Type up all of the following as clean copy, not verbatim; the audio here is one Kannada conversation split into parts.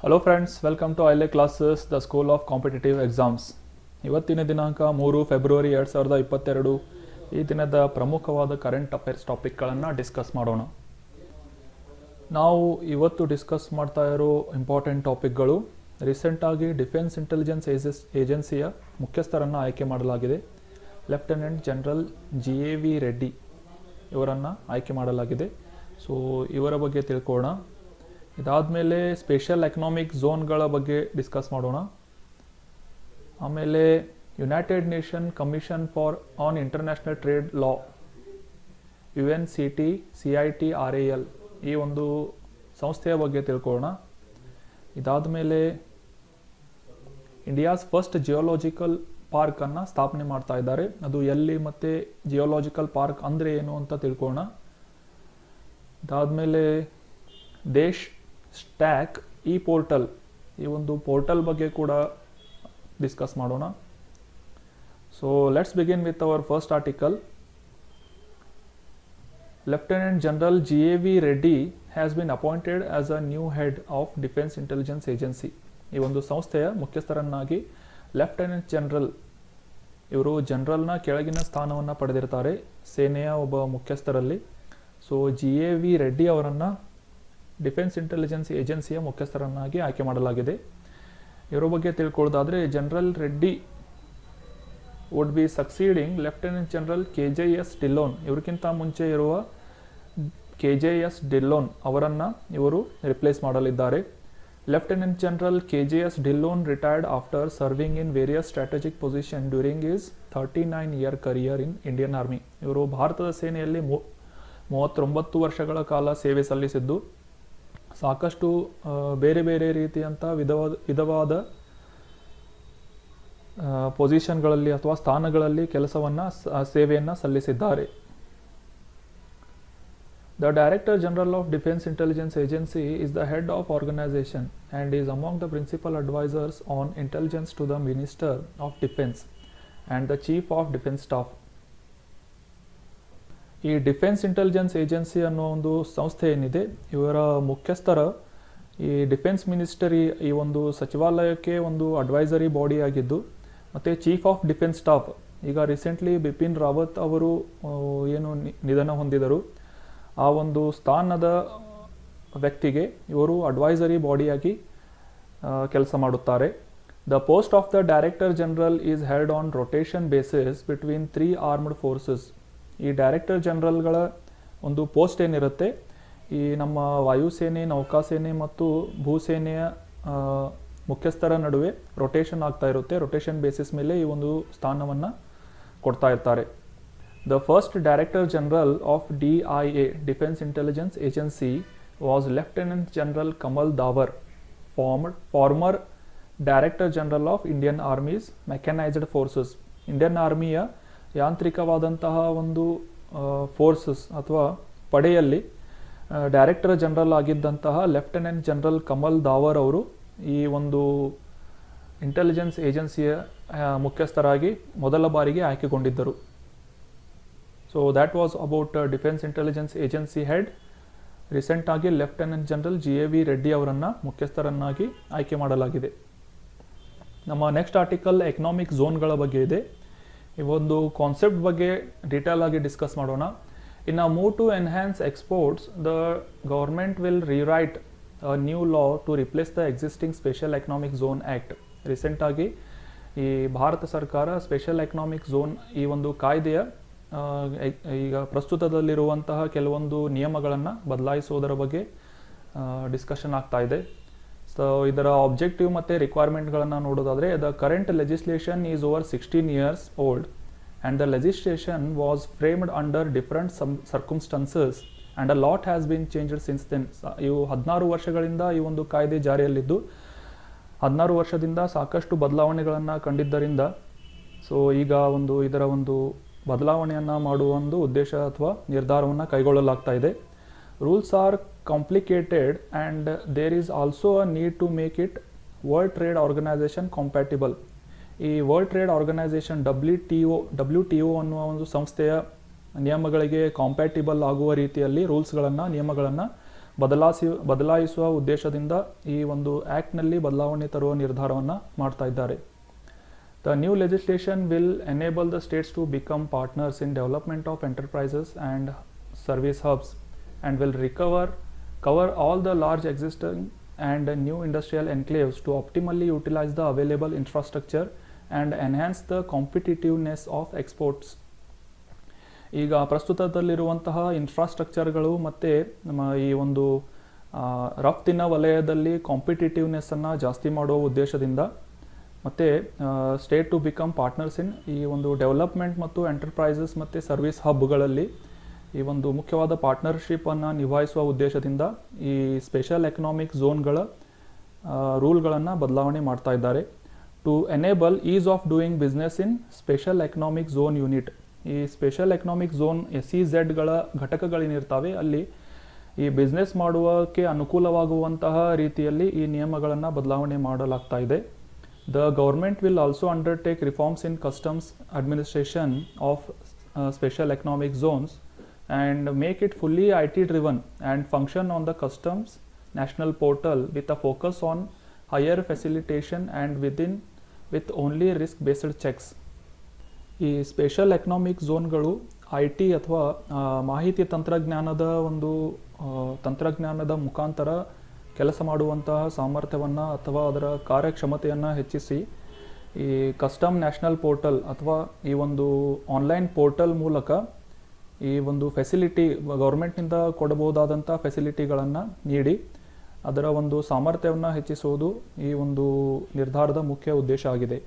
Hello friends, welcome to Aile classes the school of competitive exams. ಇವತ್ತಿನ ದಿನಾಂಕ 3 ಫೆಬ್ರವರಿ 2022. ಈ ದಿನದ ಪ್ರಮುಖವಾದ ಕರೆಂಟ್ ಅಫೇರ್ಸ್ ಟಾಪಿಕ್ಗಳನ್ನು ಡಿಸ್ಕಸ್ ಮಾಡೋಣ. ನಾವು ಇವತ್ತು ಡಿಸ್ಕಸ್ ಮಾಡ್ತಾ ಇರೋ ಇಂಪಾರ್ಟೆಂಟ್ ಟಾಪಿಕ್ಗಳು, ರೀಸೆಂಟಾಗಿ ಡಿಫೆನ್ಸ್ ಇಂಟೆಲಿಜೆನ್ಸ್ ಏಜೆನ್ಸಿಯ ಮುಖ್ಯಸ್ಥರನ್ನು ಆಯ್ಕೆ ಮಾಡಲಾಗಿದೆ. ಲೆಫ್ಟಿನೆಂಟ್ ಜನರಲ್ GAV ರೆಡ್ಡಿ ಇವರನ್ನು ಆಯ್ಕೆ ಮಾಡಲಾಗಿದೆ. ಸೊ ಇವರ ಬಗ್ಗೆ ತಿಳ್ಕೊಳ್ಳೋಣ. ಇದಾದಮೇಲೆ ಸ್ಪೆಷಲ್ ಎಕನಾಮಿಕ್ ಝೋನ್ಗಳ ಬಗ್ಗೆ ಡಿಸ್ಕಸ್ ಮಾಡೋಣ. ಆಮೇಲೆ United nation commission for on international trade law UNCITRAL ಈ ಒಂದು ಸಂಸ್ಥೆಯ ಬಗ್ಗೆ ತಿಳ್ಕೊಳ್ಳೋಣ. ಇದಾದಮೇಲೆ ಇಂಡಿಯಾಸ್ ಫಸ್ಟ್ ಜಿಯೋಲಾಜಿಕಲ್ ಪಾರ್ಕನ್ನು ಸ್ಥಾಪನೆ ಮಾಡ್ತಾ ಇದ್ದಾರೆ. ಅದು ಎಲ್ಲಿ ಮತ್ತು ಜಿಯೋಲಾಜಿಕಲ್ ಪಾರ್ಕ್ ಅಂದರೆ ಏನು ಅಂತ ತಿಳ್ಕೊಳ್ಳೋಣ. ಇದಾದಮೇಲೆ ದೇಶ್ ಸ್ಟ್ಯಾಕ್ ಈ ಪೋರ್ಟಲ್, ಈ ಒಂದು ಪೋರ್ಟಲ್ ಬಗ್ಗೆ ಕೂಡ ಡಿಸ್ಕಸ್ ಮಾಡೋಣ. So let's begin with our first article. Lieutenant general GAV Reddy has been appointed as a new head of defence intelligence agency. ಈ ಒಂದು ಸಂಸ್ಥೆಯ ಮುಖ್ಯಸ್ಥರನ್ನಾಗಿ ಲೆಫ್ಟಿನೆಂಟ್ ಜನರಲ್, ಇವರು ಜನರಲ್ನ ಕೆಳಗಿನ ಸ್ಥಾನವನ್ನು ಪಡೆದಿರ್ತಾರೆ ಸೇನೆಯ ಒಬ್ಬ ಮುಖ್ಯಸ್ಥರಲ್ಲಿ. ಸೊ GAV ರೆಡ್ಡಿ ಅವರನ್ನು ಡಿಫೆನ್ಸ್ ಇಂಟೆಲಿಜೆನ್ಸ್ ಏಜೆನ್ಸಿಯ ಮುಖ್ಯಸ್ಥರನ್ನಾಗಿ ಆಯ್ಕೆ ಮಾಡಲಾಗಿದೆ. ಇವರ ಬಗ್ಗೆ ತಿಳ್ಕೊಳ್ಳೋದಾದರೆ, general Reddy would be succeeding lieutenant general KJS Dhillon. ಇವ್ರಿಗಿಂತ ಮುಂಚೆ ಇರುವ KJS ಡಿಲ್ಲೋನ್ ಅವರನ್ನು ಇವರು ರಿಪ್ಲೇಸ್ ಮಾಡಲಿದ್ದಾರೆ. Lieutenant general KJS Dhillon retired after serving in various strategic position during his 39-year career in Indian army. ಇವರು ಭಾರತದ ಸೇನೆಯಲ್ಲಿ 39 ವರ್ಷಗಳ ಕಾಲ ಸೇವೆ ಸಲ್ಲಿಸಿದ್ದು, ಸಾಕಷ್ಟು ಬೇರೆ ಬೇರೆ ರೀತಿಯಂಥ ವಿಧವಾದ ಪೊಸಿಷನ್ಗಳಲ್ಲಿ ಅಥವಾ ಸ್ಥಾನಗಳಲ್ಲಿ ಸೇವೆಯನ್ನು ಸಲ್ಲಿಸಿದ್ದಾರೆ. The director general of defence intelligence agency is the head of organisation and is among the principal advisers on intelligence to the minister of defence and the chief of defence staff. ಈ ಡಿಫೆನ್ಸ್ ಇಂಟೆಲಿಜೆನ್ಸ್ ಏಜೆನ್ಸಿ ಅನ್ನೋ ಒಂದು ಸಂಸ್ಥೆ ಏನಿದೆ, ಇವರ ಮುಖ್ಯಸ್ಥರ ಈ ಡಿಫೆನ್ಸ್ ಮಿನಿಸ್ಟರಿ, ಈ ಒಂದು ಸಚಿವಾಲಯಕ್ಕೆ ಒಂದು ಅಡ್ವೈಸರಿ ಬಾಡಿ ಆಗಿದ್ದು, ಮತ್ತು ಚೀಫ್ ಆಫ್ ಡಿಫೆನ್ಸ್ ಸ್ಟಾಫ್, ಈಗ ರೀಸೆಂಟ್ಲಿ ಬಿಪಿನ್ ರಾವತ್ ಅವರು ಏನು ನಿಧನ ಹೊಂದಿದರು, ಆ ಒಂದು ಸ್ಥಾನದ ವ್ಯಕ್ತಿಗೆ ಇವರು ಅಡ್ವೈಸರಿ ಬಾಡಿಯಾಗಿ ಕೆಲಸ ಮಾಡುತ್ತಾರೆ. The post of the director general is held on rotation basis between 3 armed forces. ಈ ಡೈರೆಕ್ಟರ್ ಜನರಲ್ಗಳ ಒಂದು ಪೋಸ್ಟ್ ಏನಿರುತ್ತೆ, ಈ ನಮ್ಮ ವಾಯುಸೇನೆ, ನೌಕಾಸೇನೆ ಮತ್ತು ಭೂಸೇನೆಯ ಮುಖ್ಯಸ್ಥರ ನಡುವೆ ರೊಟೇಷನ್ ಆಗ್ತಾ ಇರುತ್ತೆ. ರೊಟೇಷನ್ ಬೇಸಿಸ್ ಮೇಲೆ ಈ ಒಂದು ಸ್ಥಾನವನ್ನು ಕೊಡ್ತಾ ಇರ್ತಾರೆ. The first director general of DIA defence intelligence agency was lieutenant general Kamal Dawar, former director general of Indian army's mechanised forces. Indian ಆರ್ಮಿಯ ಯಾಂತ್ರಿಕವಾದಂತಹ ಒಂದು ಫೋರ್ಸಸ್ ಅಥವಾ ಪಡೆಯಲ್ಲಿ ಡೈರೆಕ್ಟರ್ ಜನರಲ್ ಆಗಿದ್ದಂತಹ ಲೆಫ್ಟಿನೆಂಟ್ ಜನರಲ್ ಕಮಲ್ ದಾವರ್ ಅವರು ಈ ಒಂದು ಇಂಟೆಲಿಜೆನ್ಸ್ ಏಜೆನ್ಸಿಯ ಮುಖ್ಯಸ್ಥರಾಗಿ ಮೊದಲ ಬಾರಿಗೆ ಆಯ್ಕೆಗೊಂಡಿದ್ದರು. So that was about defence intelligence agency head. ರೀಸೆಂಟಾಗಿ ಲೆಫ್ಟಿನೆಂಟ್ ಜನರಲ್ GAV ರೆಡ್ಡಿ ಅವರನ್ನು ಮುಖ್ಯಸ್ಥರನ್ನಾಗಿ ಆಯ್ಕೆ ಮಾಡಲಾಗಿದೆ. ನಮ್ಮ ನೆಕ್ಸ್ಟ್ ಆರ್ಟಿಕಲ್ ಎಕನಾಮಿಕ್ ಝೋನ್ಗಳ ಬಗ್ಗೆ ಇದೆ. ಈ ಒಂದು ಕಾನ್ಸೆಪ್ಟ್ ಬಗ್ಗೆ ಡೀಟೇಲ್ ಆಗಿ ಡಿಸ್ಕಸ್ ಮಾಡೋಣ. In a move to enhance exports, the government will rewrite a new law to replace the existing special economic zone act. ರೀಸೆಂಟಾಗಿ ಈ ಭಾರತ ಸರ್ಕಾರ ಸ್ಪೆಷಲ್ ಎಕನಾಮಿಕ್ ಝೋನ್ ಈ ಒಂದು ಕಾಯ್ದೆಯ ಈಗ ಪ್ರಸ್ತುತದಲ್ಲಿರುವಂತಹ ಕೆಲವೊಂದು ನಿಯಮಗಳನ್ನು ಬದಲಾಯಿಸುವುದರ ಬಗ್ಗೆ ಡಿಸ್ಕಷನ್ ಆಗ್ತಾ ಇದೆ. ಸೊ ಇದರ ಆಬ್ಜೆಕ್ಟಿವ್ ಮತ್ತು ರಿಕ್ವೈರ್ಮೆಂಟ್ಗಳನ್ನು ನೋಡೋದಾದರೆ, the current legislation is over 16 years old and the legislation was framed under different circumstances and a lot has been changed since then. ಇವು 16 ವರ್ಷಗಳಿಂದ ಈ ಒಂದು ಕಾಯ್ದೆ ಜಾರಿಯಲ್ಲಿದ್ದು, 16 ವರ್ಷದಿಂದ ಸಾಕಷ್ಟು ಬದಲಾವಣೆಗಳನ್ನು ಕಂಡಿದ್ದರಿಂದ ಸೊ ಈಗ ಇದರ ಒಂದು ಬದಲಾವಣೆಯನ್ನು ಮಾಡುವ ಒಂದು ಉದ್ದೇಶ ಅಥವಾ ನಿರ್ಧಾರವನ್ನು ಕೈಗೊಳ್ಳಲಾಗ್ತಾ ಇದೆ. Rules are complicated and there is also a need to make it World Trade Organization compatible. ಈ ವರ್ಲ್ಡ್ ಟ್ರೇಡ್ ಆರ್ಗನೈಸೇಷನ್ WTO ಅನ್ನುವ ಒಂದು ಸಂಸ್ಥೆಯ ನಿಯಮಗಳಿಗೆ ಕಾಂಪ್ಯಾಟಿಬಲ್ ಆಗುವ ರೀತಿಯಲ್ಲಿ ರೂಲ್ಸ್ಗಳನ್ನು, ನಿಯಮಗಳನ್ನು ಬದಲಾಯಿಸುವ ಉದ್ದೇಶದಿಂದ ಈ ಒಂದು ಆ್ಯಕ್ಟ್ನಲ್ಲಿ ಬದಲಾವಣೆ ತರುವ ನಿರ್ಧಾರವನ್ನು ಮಾಡ್ತಾ ಇದ್ದಾರೆ. The new legislation will enable the states to become partners in development of enterprises and service hubs and will cover all the large existing and new industrial enclaves to optimally utilize the available infrastructure and enhance the competitiveness of exports. ಈಗ ಪ್ರಸ್ತುತದಲ್ಲಿರುವಂತಹ ಇನ್ಫ್ರಾಸ್ಟ್ರಕ್ಚರ್ಗಳು ಮತ್ತು ನಮ್ಮ ಈ ಒಂದು ರಫ್ತಿನ ವಲಯದಲ್ಲಿ ಕಾಂಪಿಟೇಟಿವ್ನೆಸ್ಸನ್ನು ಜಾಸ್ತಿ ಮಾಡುವ ಉದ್ದೇಶದಿಂದ ಮತ್ತು state to become partners in ಈ ಒಂದು ಡೆವಲಪ್ಮೆಂಟ್ ಮತ್ತು ಎಂಟರ್ಪ್ರೈಸಸ್ ಮತ್ತು ಸರ್ವಿಸ್ ಹಬ್ಗಳಲ್ಲಿ ಈ ಒಂದು ಮುಖ್ಯವಾದ ಪಾರ್ಟ್ನರ್ಶಿಪ್ಪನ್ನು ನಿಭಾಯಿಸುವ ಉದ್ದೇಶದಿಂದ ಈ ಸ್ಪೆಷಲ್ ಎಕನಾಮಿಕ್ ಝೋನ್ಗಳ ರೂಲ್ಗಳನ್ನು ಬದಲಾವಣೆ ಮಾಡ್ತಾ ಇದ್ದಾರೆ. To enable ease of doing business in special economic zone unit. ಈ ಸ್ಪೆಷಲ್ ಎಕನಾಮಿಕ್ ಝೋನ್ SEZಗಳ ಘಟಕಗಳೇನಿರ್ತವೆ ಅಲ್ಲಿ ಈ ಬಿಸ್ನೆಸ್ ಮಾಡುವಕ್ಕೆ ಅನುಕೂಲವಾಗುವಂತಹ ರೀತಿಯಲ್ಲಿ ಈ ನಿಯಮಗಳನ್ನು ಬದಲಾವಣೆ ಮಾಡಲಾಗ್ತಾ ಇದೆ. The government will also undertake reforms in customs administration of special economic zones and make it fully IT driven and function on the customs national portal with a focus on higher facilitation and with only risk based checks. ಈ ಸ್ಪೆಷಲ್ ಎಕನಾಮಿಕ್ ಝೋನ್ಗಳು IT ಅಥವಾ ಮಾಹಿತಿ ತಂತ್ರಜ್ಞಾನದ ಮುಖಾಂತರ ಕೆಲಸ ಮಾಡುವಂತಹ ಸಾಮರ್ಥ್ಯವನ್ನು ಅಥವಾ ಅದರ ಕಾರ್ಯಕ್ಷಮತೆಯನ್ನು ಹೆಚ್ಚಿಸಿ ಈ ಕಸ್ಟಮ್ ನ್ಯಾಷನಲ್ ಪೋರ್ಟಲ್ ಅಥವಾ ಈ ಒಂದು ಆನ್ಲೈನ್ ಪೋರ್ಟಲ್ ಮೂಲಕ ಈ ಒಂದು ಫೆಸಿಲಿಟಿ ಗೌರ್ಮೆಂಟ್ನಿಂದ ಕೊಡಬಹುದಾದಂಥ ಫೆಸಿಲಿಟಿಗಳನ್ನು ನೀಡಿ ಅದರ ಒಂದು ಸಾಮರ್ಥ್ಯವನ್ನು ಹೆಚ್ಚಿಸುವುದು ಈ ಒಂದು ನಿರ್ಧಾರದ ಮುಖ್ಯ ಉದ್ದೇಶ ಆಗಿದೆ.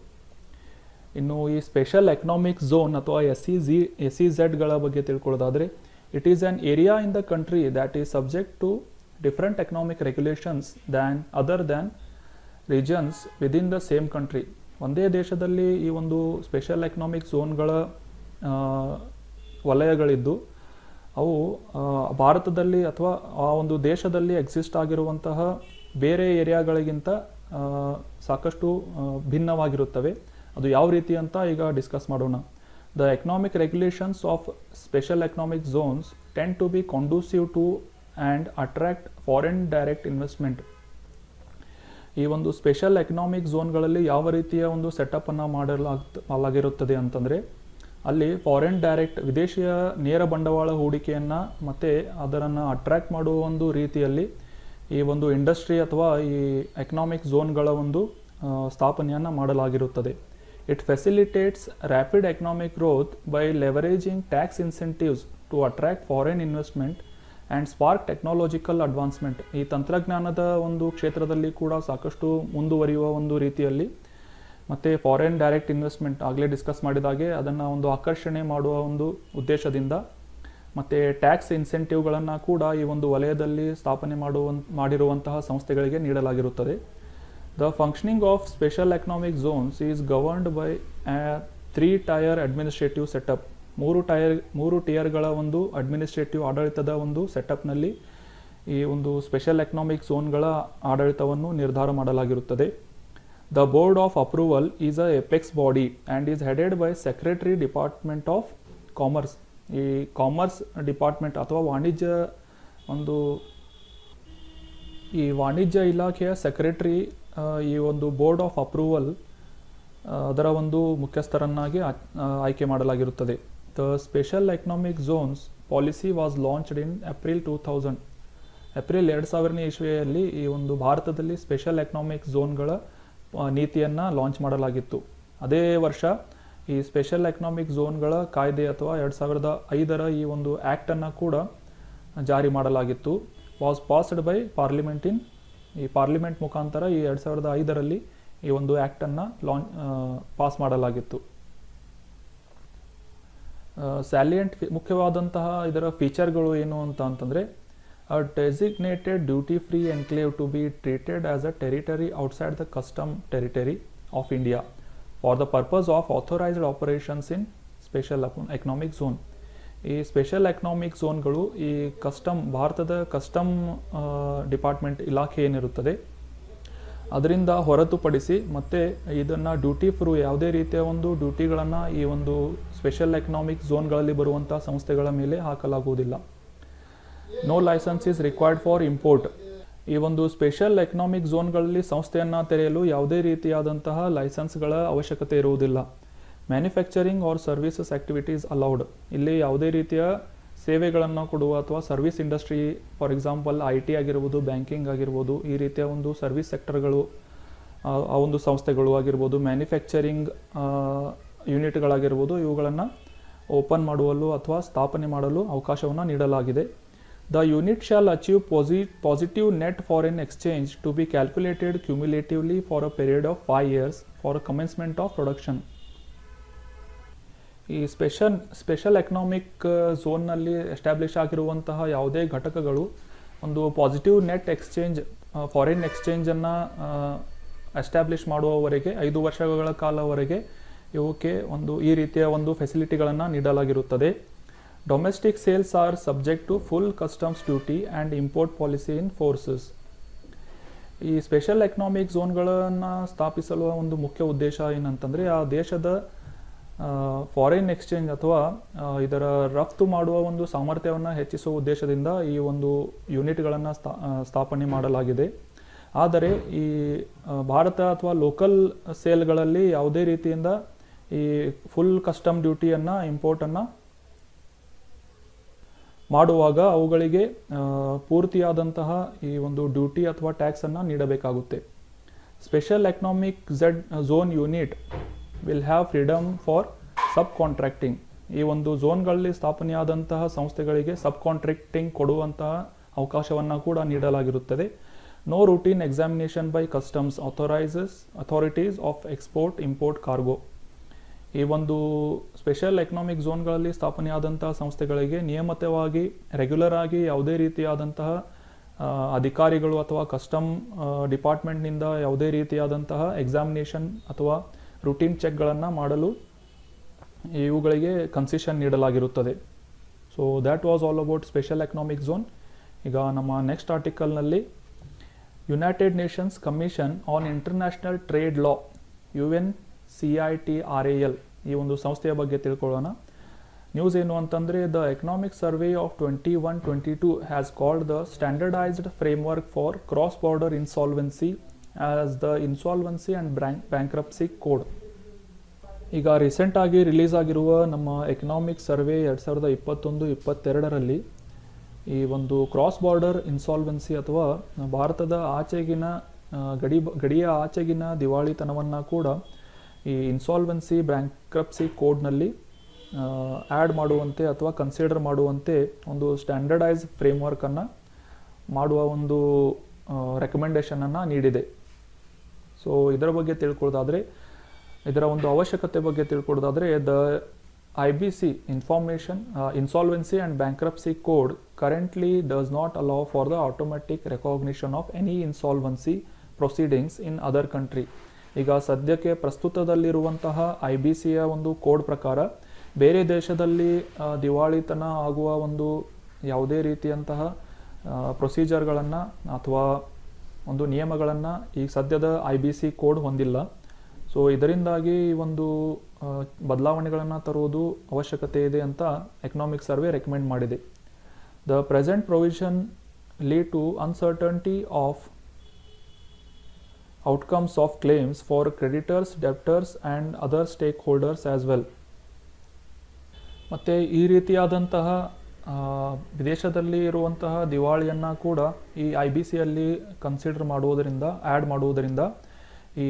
ಇನ್ನು ಈ ಸ್ಪೆಷಲ್ ಎಕನಾಮಿಕ್ ಝೋನ್ ಅಥವಾ SEZಗಳ ಬಗ್ಗೆ ತಿಳ್ಕೊಳ್ಳೋದಾದರೆ, it is an area in the country that is subject to different economic regulations other than regions within the same country. ಒಂದೇ ದೇಶದಲ್ಲಿ ಈ ಒಂದು ಸ್ಪೆಷಲ್ ಎಕನಾಮಿಕ್ ಝೋನ್ಗಳ ವಲಯಗಳಿದ್ದು ಅವು ಭಾರತದಲ್ಲಿ ಅಥವಾ ಆ ಒಂದು ದೇಶದಲ್ಲಿ ಎಕ್ಸಿಸ್ಟ್ ಆಗಿರುವಂತಹ ಬೇರೆ ಏರಿಯಾಗಳಿಗಿಂತ ಸಾಕಷ್ಟು ಭಿನ್ನವಾಗಿರುತ್ತವೆ. ಅದು ಯಾವ ರೀತಿ ಅಂತ ಈಗ ಡಿಸ್ಕಸ್ ಮಾಡೋಣ. The economic regulations of special economic zones tend to be conducive to and attract foreign direct investment. ಈ ಒಂದು ಸ್ಪೆಷಲ್ ಎಕನಾಮಿಕ್ ಝೋನ್ಗಳಲ್ಲಿ ಯಾವ ರೀತಿಯ ಒಂದು ಸೆಟಪ್ಪನ್ನು ಮಾಡಲಾಗಿರುತ್ತದೆ ಅಂತಂದರೆ, ಅಲ್ಲಿ ಫಾರಿನ್ ಡೈರೆಕ್ಟ್ ವಿದೇಶಿಯ ನೇರ ಬಂಡವಾಳ ಹೂಡಿಕೆಯನ್ನು ಮತ್ತು ಅದನ್ನು ಅಟ್ರ್ಯಾಕ್ಟ್ ಮಾಡುವ ಒಂದು ರೀತಿಯಲ್ಲಿ ಈ ಒಂದು ಇಂಡಸ್ಟ್ರಿ ಅಥವಾ ಈ ಎಕನಾಮಿಕ್ ಝೋನ್ಗಳ ಒಂದು ಸ್ಥಾಪನೆಯನ್ನು ಮಾಡಲಾಗಿರುತ್ತದೆ. It facilitates rapid economic growth by leveraging tax incentives to attract foreign investment and spark technological advancement. ಈ ತಂತ್ರಜ್ಞಾನದ ಒಂದು ಕ್ಷೇತ್ರದಲ್ಲಿ ಕೂಡ ಸಾಕಷ್ಟು ಮುಂದುವರಿಯುವ ಒಂದು ರೀತಿಯಲ್ಲಿ ಮತ್ತು ಫಾರಿನ್ ಡೈರೆಕ್ಟ್ ಇನ್ವೆಸ್ಟ್ಮೆಂಟ್ ಆಗಲೇ ಡಿಸ್ಕಸ್ ಮಾಡಿದಾಗೆ ಅದನ್ನು ಒಂದು ಆಕರ್ಷಣೆ ಮಾಡುವ ಒಂದು ಉದ್ದೇಶದಿಂದ ಮತ್ತು ಟ್ಯಾಕ್ಸ್ ಇನ್ಸೆಂಟಿವ್ಗಳನ್ನು ಕೂಡ ಈ ಒಂದು ವಲಯದಲ್ಲಿ ಸ್ಥಾಪನೆ ಮಾಡಿರುವಂತಹ ಸಂಸ್ಥೆಗಳಿಗೆ ನೀಡಲಾಗಿರುತ್ತದೆ. The functioning of special economic zones is governed by 3-tier administrative setup. ಮೂರು ಟಿಯರ್ಗಳ ಒಂದು ಅಡ್ಮಿನಿಸ್ಟ್ರೇಟಿವ್ ಆಡಳಿತದ ಒಂದು ಸೆಟಪ್ನಲ್ಲಿ ಈ ಒಂದು ಸ್ಪೆಷಲ್ ಎಕನಾಮಿಕ್ ಝೋನ್ಗಳ ಆಡಳಿತವನ್ನು ನಿರ್ಧಾರ ಮಾಡಲಾಗಿರುತ್ತದೆ. The board of approval is a apex body and is headed by secretary department of commerce. ಈ ಕಾಮರ್ಸ್ ಡಿಪಾರ್ಟ್ಮೆಂಟ್ ಅಥವಾ ವಾಣಿಜ್ಯ ಇಲಾಖೆಯ ಸೆಕ್ರೆಟರಿ ಈ ಒಂದು ಬೋರ್ಡ್ ಆಫ್ ಅಪ್ರೂವಲ್ ಅದರ ಒಂದು ಮುಖ್ಯಸ್ಥರನ್ನಾಗಿ ಆಯ್ಕೆ ಮಾಡಲಾಗಿರುತ್ತದೆ. The special economic zones policy was launched in April 2000. April 2000ನೇ ಇಸ್ವಿಯಲ್ಲಿ ಈ ಒಂದು ಭಾರತದಲ್ಲಿ ಸ್ಪೆಷಲ್ ಎಕನಾಮಿಕ್ ಝೋನ್ಗಳ ನೀತಿಯನ್ನು ಲಾಂಚ್ ಮಾಡಲಾಗಿತ್ತು. ಅದೇ ವರ್ಷ ಈ ಸ್ಪೆಷಲ್ ಎಕನಾಮಿಕ್ ಝೋನ್ಗಳ ಕಾಯ್ದೆ ಅಥವಾ 2005ರ ಈ ಒಂದು ಆ್ಯಕ್ಟನ್ನು ಕೂಡ ಜಾರಿ ಮಾಡಲಾಗಿತ್ತು. ವಾಸ್ ಪಾಸ್ಡ್ ಬೈ ಪಾರ್ಲಿಮೆಂಟ್ ಈ ಪಾರ್ಲಿಮೆಂಟ್ ಮುಖಾಂತರ ಈ 2005ರಲ್ಲಿ ಈ ಒಂದು ಆ್ಯಕ್ಟನ್ನು ಪಾಸ್ ಮಾಡಲಾಗಿತ್ತು. ಸ್ಯಾಲಿಯಂಟ್ ಮುಖ್ಯವಾದಂತಹ ಇದರ ಫೀಚರ್ಗಳು ಏನು ಅಂತಂದರೆ, a designated duty free enclave to be treated as a territory outside the custom territory of India for the purpose of authorised operations in special economic zone. ಈ ಸ್ಪೆಷಲ್ ಎಕನಾಮಿಕ್ ಝೋನ್ಗಳು ಈ ಭಾರತದ ಕಸ್ಟಮ್ ಡಿಪಾರ್ಟ್ಮೆಂಟ್ ಇಲಾಖೆ ಏನಿರುತ್ತದೆ ಅದರಿಂದ ಹೊರತುಪಡಿಸಿ ಮತ್ತು ಇದನ್ನು ಡ್ಯೂಟಿ ಫ್ರೀ ಯಾವುದೇ ರೀತಿಯ ಒಂದು ಡ್ಯೂಟಿಗಳನ್ನು ಈ ಒಂದು ಸ್ಪೆಷಲ್ ಎಕನಾಮಿಕ್ ಝೋನ್ಗಳಲ್ಲಿ ಬರುವಂಥ ಸಂಸ್ಥೆಗಳ ಮೇಲೆ ಹಾಕಲಾಗುವುದಿಲ್ಲ. No licence is required for import. ಈ ಒಂದು ಸ್ಪೆಷಲ್ ಎಕನಾಮಿಕ್ ಝೋನ್ಗಳಲ್ಲಿ ಸಂಸ್ಥೆಯನ್ನು ತೆರೆಯಲು ಯಾವುದೇ ರೀತಿಯಾದಂತಹ ಲೈಸೆನ್ಸ್ಗಳ ಅವಶ್ಯಕತೆ ಇರುವುದಿಲ್ಲ. Manufacturing or services activities allowed. ಇಲ್ಲಿ ಯಾವುದೇ ರೀತಿಯ ಸೇವೆಗಳನ್ನು ಕೊಡುವ ಅಥವಾ service industry, for example IT ಆಗಿರ್ಬೋದು, ಬ್ಯಾಂಕಿಂಗ್ ಆಗಿರ್ಬೋದು, ಈ ರೀತಿಯ ಒಂದು ಸರ್ವಿಸ್ ಸೆಕ್ಟರ್ಗಳು, ಆ ಒಂದು ಸಂಸ್ಥೆಗಳು ಆಗಿರ್ಬೋದು, ಮ್ಯಾನುಫ್ಯಾಕ್ಚರಿಂಗ್ ಯೂನಿಟ್ಗಳಾಗಿರ್ಬೋದು, ಇವುಗಳನ್ನು ಓಪನ್ ಮಾಡುವಲು ಅಥವಾ ಸ್ಥಾಪನೆ ಮಾಡಲು ಅವಕಾಶವನ್ನು ನೀಡಲಾಗಿದೆ. The unit shall achieve positive net foreign exchange to be calculated cumulatively for a period of 5 years for commencement of production. ಈ ಸ್ಪೆಷಲ್ ಎಕನಾಮಿಕ್ ಝೋನ್ನಲ್ಲಿ ಎಸ್ಟಾಬ್ಲಿಷ್ ಆಗಿರುವಂತಹ ಯಾವುದೇ ಘಟಕಗಳು ಒಂದು ಪಾಸಿಟಿವ್ ನೆಟ್ ಎಕ್ಸ್ಚೇಂಜ್, ಫಾರಿನ್ ಎಕ್ಸ್ಚೇಂಜನ್ನು ಎಸ್ಟಾಬ್ಲಿಷ್ ಮಾಡುವವರೆಗೆ 5 ವರ್ಷಗಳ ಕಾಲವರೆಗೆ ಇವಕ್ಕೆ ಈ ರೀತಿಯ ಒಂದು ಫೆಸಿಲಿಟಿಗಳನ್ನು ನೀಡಲಾಗಿರುತ್ತದೆ. Domestic sales are subject to full customs duty and import policy in forces. ಈ ಸ್ಪೆಷಲ್ ಎಕನಾಮಿಕ್ ಝೋನ್ಗಳನ್ನು ಸ್ಥಾಪಿಸಲು ಒಂದು ಮುಖ್ಯ ಉದ್ದೇಶ ಏನಂತಂದರೆ, ಆ ದೇಶದ ಫಾರಿನ್ ಎಕ್ಸ್ಚೇಂಜ್ ಅಥವಾ ಇದರ ರಫ್ತು ಮಾಡುವ ಒಂದು ಸಾಮರ್ಥ್ಯವನ್ನು ಹೆಚ್ಚಿಸುವ ಉದ್ದೇಶದಿಂದ ಈ ಒಂದು ಯೂನಿಟ್ಗಳನ್ನು ಸ್ಥಾಪನೆ ಮಾಡಲಾಗಿದೆ. ಆದರೆ ಈ ಭಾರತ ಅಥವಾ ಲೋಕಲ್ ಸೇಲ್ಗಳಲ್ಲಿ ಯಾವುದೇ ರೀತಿಯಿಂದ ಈ ಫುಲ್ ಕಸ್ಟಮ್ ಡ್ಯೂಟಿಯನ್ನು, ಇಂಪೋರ್ಟನ್ನು ಮಾಡುವಾಗ ಅವುಗಳಿಗೆ ಪೂರ್ತಿಯಾದಂತಹ ಈ ಒಂದು ಡ್ಯೂಟಿ ಅಥವಾ ಟ್ಯಾಕ್ಸನ್ನು ನೀಡಬೇಕಾಗುತ್ತೆ. Special economic zone unit will have freedom for sub contracting. ಈ ಒಂದು ಝೋನ್ಗಳಲ್ಲಿ ಸ್ಥಾಪನೆಯಾದಂತಹ ಸಂಸ್ಥೆಗಳಿಗೆ ಸಬ್ ಕಾಂಟ್ರಾಕ್ಟಿಂಗ್ ಕೊಡುವಂತಹ ಅವಕಾಶವನ್ನು ಕೂಡ ನೀಡಲಾಗಿರುತ್ತದೆ. No routine examination by customs authorities of export import cargo. ಈ ಒಂದು ಸ್ಪೆಷಲ್ ಎಕನಾಮಿಕ್ ಝೋನ್ಗಳಲ್ಲಿ ಸ್ಥಾಪನೆಯಾದಂತಹ ಸಂಸ್ಥೆಗಳಿಗೆ ನಿಯಮಿತವಾಗಿ ರೆಗ್ಯುಲರ್ ಆಗಿ ಯಾವುದೇ ರೀತಿಯಾದಂತಹ ಅಧಿಕಾರಿಗಳು ಅಥವಾ ಕಸ್ಟಮ್ ಡಿಪಾರ್ಟ್ಮೆಂಟ್ನಿಂದ ಯಾವುದೇ ರೀತಿಯಾದಂತಹ ಎಕ್ಸಾಮಿನೇಷನ್ ಅಥವಾ ರೂಟೀನ್ ಚೆಕ್ಗಳನ್ನು ಮಾಡಲು ಇವುಗಳಿಗೆ ಕನ್ಸೆಷನ್ ನೀಡಲಾಗಿರುತ್ತದೆ. So that was all about special economic zone. ಈಗ ನಮ್ಮ ನೆಕ್ಸ್ಟ್ ಆರ್ಟಿಕಲ್ನಲ್ಲಿ United Nations commission on international trade law UNCITRAL ಈ ಒಂದು ಸಂಸ್ಥೆಯ ಬಗ್ಗೆ ತಿಳ್ಕೊಳ್ಳೋಣ. ನ್ಯೂಸ್ ಏನು ಅಂತಂದರೆ, the economic survey of 21-22 has called the standardised framework for cross border insolvency as the insolvency and bankruptcy code. ಈಗ ರೀಸೆಂಟಾಗಿ ರಿಲೀಸ್ ಆಗಿರುವ ನಮ್ಮ ಎಕನಾಮಿಕ್ ಸರ್ವೆ 2021-22ರಲ್ಲಿ ಈ ಒಂದು ಕ್ರಾಸ್ ಬಾರ್ಡರ್ ಇನ್ಸಾಲ್ವೆನ್ಸಿ ಅಥವಾ ಭಾರತದ ಆಚೆಗಿನ ಗಡಿಯ ಆಚೆಗಿನ ದಿವಾಳಿತನವನ್ನು ಕೂಡ ಈ ಇನ್ಸಾಲ್ವೆನ್ಸಿ ಬ್ಯಾಂಕ್ರಪ್ಸಿ ಕೋಡ್ನಲ್ಲಿ ಆ್ಯಡ್ ಮಾಡುವಂತೆ ಅಥವಾ ಕನ್ಸಿಡರ್ ಮಾಡುವಂತೆ ಒಂದು ಸ್ಟ್ಯಾಂಡರ್ಡೈಸ್ ಫ್ರೇಮ್ವರ್ಕನ್ನು ಮಾಡುವ ಒಂದು ರೆಕಮೆಂಡೇಷನನ್ನು ನೀಡಿದೆ. ಸೊ ಇದರ ಬಗ್ಗೆ ತಿಳ್ಕೊಳ್ಳೋದಾದರೆ, ಇದರ ಒಂದು ಅವಶ್ಯಕತೆ ಬಗ್ಗೆ ತಿಳ್ಕೊಳ್ಳೋದಾದರೆ, the IBC Insolvency and Bankruptcy Code currently does not allow for the automatic recognition of any insolvency proceedings in other country. ಈಗ ಸದ್ಯಕ್ಕೆ ಪ್ರಸ್ತುತದಲ್ಲಿರುವಂತಹ IBCಯ ಒಂದು ಕೋಡ್ ಪ್ರಕಾರ ಬೇರೆ ದೇಶದಲ್ಲಿ ದಿವಾಳಿತನ ಆಗುವ ಒಂದು ಯಾವುದೇ ರೀತಿಯಂತಹ ಪ್ರೊಸೀಜರ್ಗಳನ್ನು ಅಥವಾ ಒಂದು ನಿಯಮಗಳನ್ನು ಈ ಸದ್ಯದ IBC ಕೋಡ್ ಹೊಂದಿಲ್ಲ. ಸೊ ಇದರಿಂದಾಗಿ ಈ ಒಂದು ಬದಲಾವಣೆಗಳನ್ನು ತರುವುದು ಅವಶ್ಯಕತೆ ಇದೆ ಅಂತ ಎಕನಾಮಿಕ್ ಸರ್ವೆ ರೆಕಮೆಂಡ್ ಮಾಡಿದೆ. The present provision lead to uncertainty of outcomes of claims for creditors, debtors and other stakeholders as well. ಮತ್ತು ಈ ರೀತಿಯಾದಂತಹ ವಿದೇಶದಲ್ಲಿ ಇರುವಂತಹ ದಿವಾಳಿಯನ್ನು ಕೂಡ ಈ IBCಯಲ್ಲಿ ಕನ್ಸಿಡರ್ ಮಾಡುವುದರಿಂದ, ಆ್ಯಡ್ ಮಾಡುವುದರಿಂದ ಈ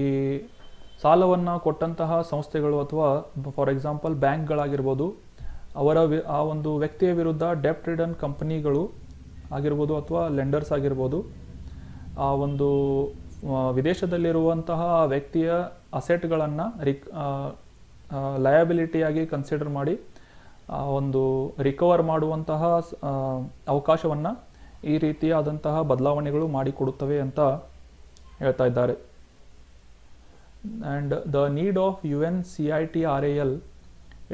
ಸಾಲವನ್ನು ಕೊಟ್ಟಂತಹ ಸಂಸ್ಥೆಗಳು ಅಥವಾ ಫಾರ್ ಎಕ್ಸಾಂಪಲ್ ಬ್ಯಾಂಕ್ಗಳಾಗಿರ್ಬೋದು, ಆ ಒಂದು ವ್ಯಕ್ತಿಯ ವಿರುದ್ಧ ಡೆಪ್ಟ್ ರಿಡನ್ ಕಂಪನಿಗಳು ಆಗಿರ್ಬೋದು ಅಥವಾ ಲೆಂಡರ್ಸ್ ಆಗಿರ್ಬೋದು, ಆ ಒಂದು ವಿದೇಶದಲ್ಲಿರುವಂತಹ ವ್ಯಕ್ತಿಯ ಅಸೆಟ್ಗಳನ್ನು ಲಯಬಿಲಿಟಿಯಾಗಿ ಕನ್ಸಿಡರ್ ಮಾಡಿ ಒಂದು ರಿಕವರ್ ಮಾಡುವಂತಹ ಅವಕಾಶವನ್ನು ಈ ರೀತಿಯಾದಂತಹ ಬದಲಾವಣೆಗಳು ಮಾಡಿಕೊಡುತ್ತವೆ ಅಂತ ಹೇಳ್ತಾ ಇದ್ದಾರೆ. And the need of UNCITRAL,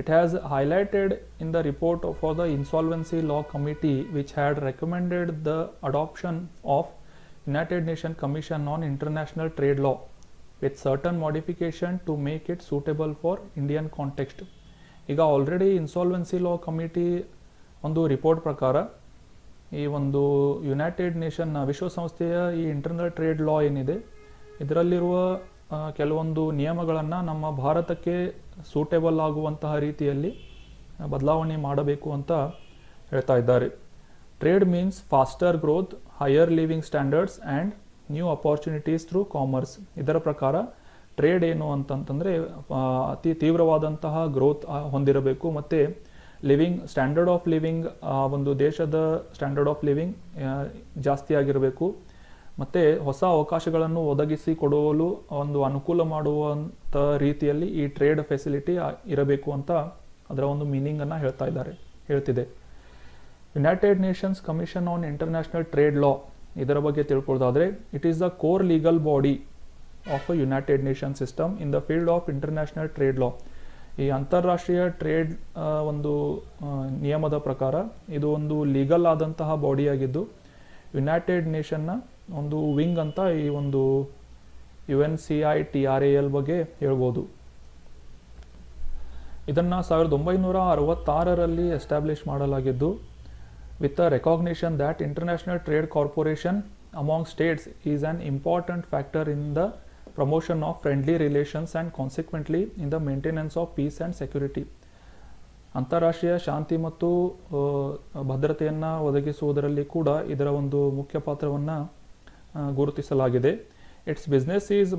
it has highlighted in the report for the Insolvency Law Committee, which had recommended the adoption of United Nations Commission on International Trade Law with certain modification to make it suitable for Indian context. ಈಗ ಆಲ್ರೆಡಿ ಇನ್ಸಾಲ್ವೆನ್ಸಿ ಲಾ ಕಮಿಟಿ ಒಂದು ರಿಪೋರ್ಟ್ ಪ್ರಕಾರ ಈ ಒಂದು ಯುನೈಟೆಡ್ ನೇಷನ್ ವಿಶ್ವಸಂಸ್ಥೆಯ ಈ ಇಂಟರ್ನಲ್ ಟ್ರೇಡ್ ಲಾ ಏನಿದೆ ಇದರಲ್ಲಿರುವ ಕೆಲವೊಂದು ನಿಯಮಗಳನ್ನು ನಮ್ಮ ಭಾರತಕ್ಕೆ ಸೂಟೇಬಲ್ ಆಗುವಂತಹ ರೀತಿಯಲ್ಲಿ ಬದಲಾವಣೆ ಮಾಡಬೇಕು ಅಂತ ಹೇಳ್ತಾ ಇದ್ದಾರೆ. Trade means faster growth, higher living standards and new opportunities through commerce. ಇದರ ಪ್ರಕಾರ ಟ್ರೇಡ್ ಏನು ಅಂತಂತಂದರೆ ಅತಿ ತೀವ್ರವಾದಂತಹ ಗ್ರೋತ್ ಹೊಂದಿರಬೇಕು ಮತ್ತು ಲಿವಿಂಗ್ ಸ್ಟ್ಯಾಂಡರ್ಡ್ ಆಫ್ ಲಿವಿಂಗ್, ಒಂದು ದೇಶದ ಸ್ಟ್ಯಾಂಡರ್ಡ್ ಆಫ್ ಲಿವಿಂಗ್ ಜಾಸ್ತಿ ಆಗಿರಬೇಕು ಮತ್ತು ಹೊಸ ಅವಕಾಶಗಳನ್ನು ಒದಗಿಸಿ ಕೊಡಲು ಒಂದು ಅನುಕೂಲ ಮಾಡುವಂಥ ರೀತಿಯಲ್ಲಿ ಈ ಟ್ರೇಡ್ ಫೆಸಿಲಿಟಿ ಇರಬೇಕು ಅಂತ ಅದರ ಒಂದು ಮೀನಿಂಗನ್ನು ಹೇಳ್ತಿದೆ. United Nations commission on international trade law, ಇದರ ಬಗ್ಗೆ ತಿಳ್ಕೊಳ್ಳೋದಾದರೆ it is the core legal body of a United Nation system in the field of international trade law. ಈ ಅಂತಾರಾಷ್ಟ್ರೀಯ ಟ್ರೇಡ್ ಒಂದು ನಿಯಮದ ಪ್ರಕಾರ ಇದು ಒಂದು ಲೀಗಲ್ ಆದಂತಹ ಬಾಡಿಯಾಗಿದ್ದು ಯುನೈಟೆಡ್ ನೇಷನ್ನ ಒಂದು ವಿಂಗ್ ಅಂತ ಈ ಒಂದು UNCITRAL ಬಗ್ಗೆ ಹೇಳ್ಬೋದು. ಇದನ್ನು 1966ರಲ್ಲಿ ಎಸ್ಟಾಬ್ಲಿಷ್ ಮಾಡಲಾಗಿದ್ದು with a recognition that international trade corporation among states is an important factor in the promotion of friendly relations and consequently in the maintenance of peace and security. ಅಂತಾರಾಷ್ಟ್ರೀಯ ಶಾಂತಿ ಮತ್ತು ಭದ್ರತೆಯನ್ನು ಒದಗಿಸುವುದರಲ್ಲಿ ಕೂಡ ಇದರ ಒಂದು ಮುಖ್ಯ ಪಾತ್ರವನ್ನು ಗುರುತಿಸಲಾಗಿದೆ. Its business is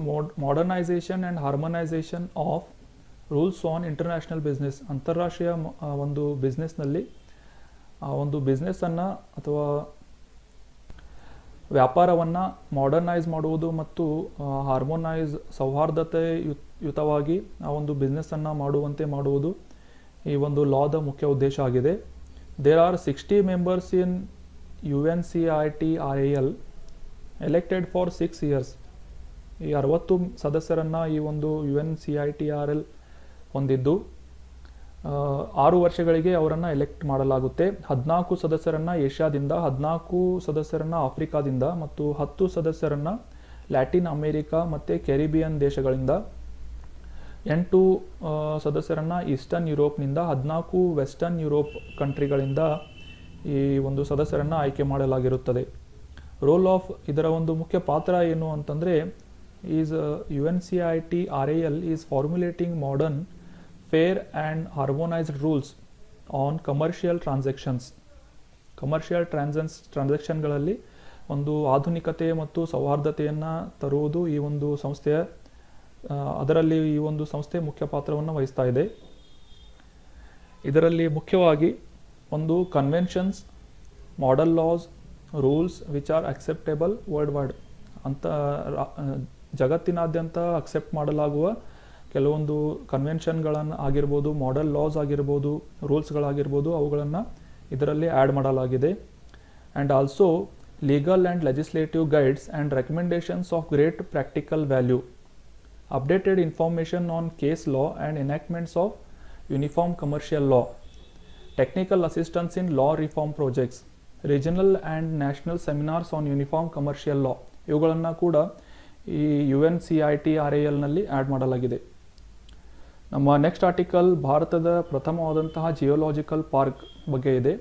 modernisation and harmonisation of rules on international business. ಅಂತಾರಾಷ್ಟ್ರೀಯ ಒಂದು ಬಿಸ್ನೆಸ್ನಲ್ಲಿ ಒಂದು ಬಿಸ್ನೆಸ್ಸನ್ನು ಅಥವಾ ವ್ಯಾಪಾರವನ್ನು ಮಾಡರ್ನೈಸ್ ಮಾಡುವುದು ಮತ್ತು ಹಾರ್ಮೋನೈಸ್ ಸೌಹಾರ್ದತೆಯುತವಾಗಿ ಆ ಒಂದು ಬಿಸ್ನೆಸ್ಸನ್ನು ಮಾಡುವಂತೆ ಮಾಡುವುದು ಈ ಒಂದು ಲಾದ ಮುಖ್ಯ ಉದ್ದೇಶ ಆಗಿದೆ. There are 60 members in UNCITRAL elected for 6 years. ಈ 60 ಸದಸ್ಯರನ್ನು ಈ ಒಂದು UNCITRAL ಹೊಂದಿದ್ದು 6 ವರ್ಷಗಳಿಗೆ ಅವರನ್ನು ಎಲೆಕ್ಟ್ ಮಾಡಲಾಗುತ್ತೆ. 14 ಸದಸ್ಯರನ್ನು ಏಷ್ಯಾದಿಂದ, 14 ಸದಸ್ಯರನ್ನು ಆಫ್ರಿಕಾದಿಂದ ಮತ್ತು 10 ಸದಸ್ಯರನ್ನು ಲ್ಯಾಟಿನ್ ಅಮೇರಿಕಾ ಮತ್ತು ಕೆರಿಬಿಯನ್ ದೇಶಗಳಿಂದ, 8 ಸದಸ್ಯರನ್ನು ಈಸ್ಟರ್ನ್ ಯುರೋಪ್ನಿಂದ, 14 ವೆಸ್ಟರ್ನ್ ಯುರೋಪ್ ಕಂಟ್ರಿಗಳಿಂದ ಈ ಒಂದು ಸದಸ್ಯರನ್ನು ಆಯ್ಕೆ ಮಾಡಲಾಗಿರುತ್ತದೆ. ರೋಲ್ ಆಫ್ ಇದರ ಒಂದು ಮುಖ್ಯ ಪಾತ್ರ ಏನು ಅಂತಂದರೆ is UNCITRAL is formulating modern, fair and harmonised rules on commercial transactions. Commercial ಟ್ರಾನ್ಸಾಕ್ಷನ್ಗಳಲ್ಲಿ ಒಂದು ಆಧುನಿಕತೆ ಮತ್ತು ಸೌಹಾರ್ದತೆಯನ್ನು ತರುವುದು ಈ ಒಂದು ಸಂಸ್ಥೆಯ ಅದರಲ್ಲಿ ಈ ಒಂದು ಸಂಸ್ಥೆ ಮುಖ್ಯ ಪಾತ್ರವನ್ನು ವಹಿಸ್ತಾ ಇದೆ. ಇದರಲ್ಲಿ ಮುಖ್ಯವಾಗಿ ಒಂದು conventions, model loss, rules which are acceptable world wide ಅಂತ ಜಗತ್ತಿನಾದ್ಯಂತ ಅಕ್ಸೆಪ್ಟ್ ಮಾಡಲಾಗುವ ಕೆಲವೊಂದು ಕನ್ವೆನ್ಷನ್ಗಳನ್ನು ಆಗಿರ್ಬೋದು, ಮಾಡೆಲ್ ಲಾಸ್ ಆಗಿರ್ಬೋದು, ರೂಲ್ಸ್ಗಳಾಗಿರ್ಬೋದು, ಅವುಗಳನ್ನು ಇದರಲ್ಲಿ ಆ್ಯಡ್ ಮಾಡಲಾಗಿದೆ. And also legal and legislative guides and recommendations of great practical value, updated information on case law and enactments of uniform commercial law, technical assistance in law reform projects, regional and national seminars on uniform commercial law, ಇವುಗಳನ್ನು ಕೂಡ ಈ UNCITRALನಲ್ಲಿ ಆ್ಯಡ್ ಮಾಡಲಾಗಿದೆ. ನಮ್ಮ ನೆಕ್ಸ್ಟ್ ಆರ್ಟಿಕಲ್ ಭಾರತದ ಪ್ರಥಮವಾದಂತಹ ಜಿಯೋಲಾಜಿಕಲ್ ಪಾರ್ಕ್ ಬಗ್ಗೆ ಇದೆ.